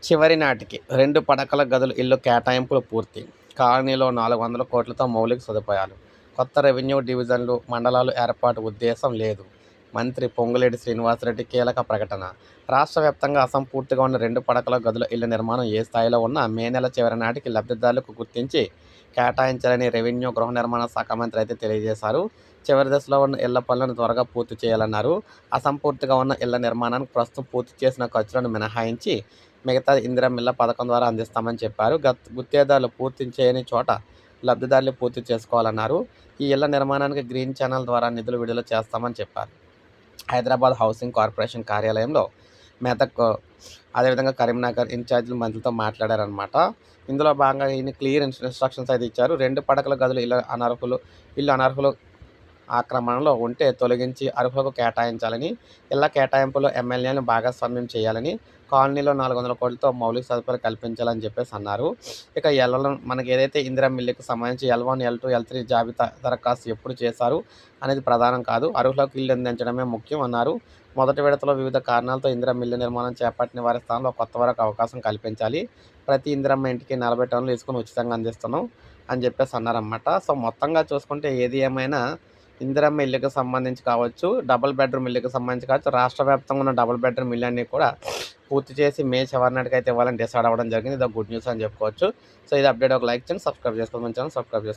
చివరి నాటికి 2 పడకల గదుల ఇళ్లు కేటాయింపులు పూర్తి. కాలనీలో 400 కోట్లతో మౌలిక సదుపాయాలు. కొత్త రెవెన్యూ డివిజన్లు, మండలాలు ఏర్పాటు ఉద్దేశం లేదు. మంత్రి పొంగులేటి శ్రీనివాసరెడ్డి కీలక ప్రకటన. రాష్ట్ర వ్యాప్తంగా అసంపూర్తిగా ఉన్న 2 పడకల గదుల ఇళ్ల నిర్మాణం ఏ స్థాయిలో ఉన్నా మే నెల చివరి నాటికి లబ్ధిదారులకు గుర్తించి కేటాయించాలని రెవెన్యూ, గృహ నిర్మాణ శాఖ మంత్రి అయితే తెలియజేశారు. చివరి దశలో ఉన్న ఇళ్ల పనులను త్వరగా పూర్తి చేయాలన్నారు. అసంపూర్తిగా ఉన్న ఇళ్ల నిర్మాణానికి ప్రస్తుతం పూర్తి చేసిన ఖర్చులను మినహాయించి మిగతా ఇందిరమ్మ ఇళ్ల పథకం ద్వారా అందిస్తామని చెప్పారు. గుత్తేదారులు పూర్తి చేయని చోట లబ్ధిదారులు పూర్తి చేసుకోవాలన్నారు. ఈ ఇళ్ల నిర్మాణానికి గ్రీన్ ఛానల్ ద్వారా నిధులు విడుదల చేస్తామని చెప్పారు. హైదరాబాద్ హౌసింగ్ కార్పొరేషన్ కార్యాలయంలో మెదక్, అదేవిధంగా కరీంనగర్ ఇన్ఛార్జీలు మంత్రులతో మాట్లాడారనమాట. ఇందులో భాగంగా ఈయన క్లియర్ ఇన్స్ట్రక్షన్స్ అయితే ఇచ్చారు. 2 పడకల గదులు ఇల్లు అనర్హులు ఆక్రమణలో ఉంటే తొలగించి అర్హులకు కేటాయించాలని, ఇళ్ల కేటాయింపులో ఎమ్మెల్యేలను భాగస్వామ్యం చేయాలని, కాలనీలో 400 కోట్లతో మౌలిక సదుపాయాలు కల్పించాలని చెప్పేసి అన్నారు. ఇక మనకి ఏదైతే ఇందిరమ్మ ఇల్లుకి సంబంధించి L1, L2, L3 జాబితా దరఖాస్తు ఎప్పుడు చేశారు అనేది ప్రధానం కాదు, అర్హులకు ఇల్లు అందించడమే ముఖ్యం అన్నారు. మొదటి విడతలో వివిధ కారణాలతో ఇందిరమ్మ ఇల్లు నిర్మాణం చేపట్టిన వారి స్థానంలో కొత్త వారికి అవకాశం కల్పించాలి. ప్రతి ఇందిరమ్మ ఇంటికి 40 టన్నులు ఇసుకను ఉచితంగా అందిస్తున్నాం అని చెప్పేసి అన్నారన్నమాట. సో మొత్తంగా చూసుకుంటే ఏది ఏమైనా ఇందిరమ్మ ఇల్లుకి సంబంధించి కావచ్చు, డబుల్ బెడ్రూమ్ ఇల్లుకి సంబంధించి కావచ్చు, రాష్ట్ర వ్యాప్తంగా ఉన్న డబుల్ బెడ్రూమ్ ఇల్లు అన్నీ కూడా పూర్తి చేసి మే చివరి నాటికైతే ఇవ్వాలని డిసైడ్ అవ్వడం జరిగింది. ఇది గుడ్ న్యూస్ అని చెప్పుకోవచ్చు. సో ఇది అప్డేట్. ఒక లైక్ చేయండి, సబ్స్క్రైబ్ చేసుకోండి, మంచి ఛానల్ సబ్స్క్రైబ్ చేసుకోండి.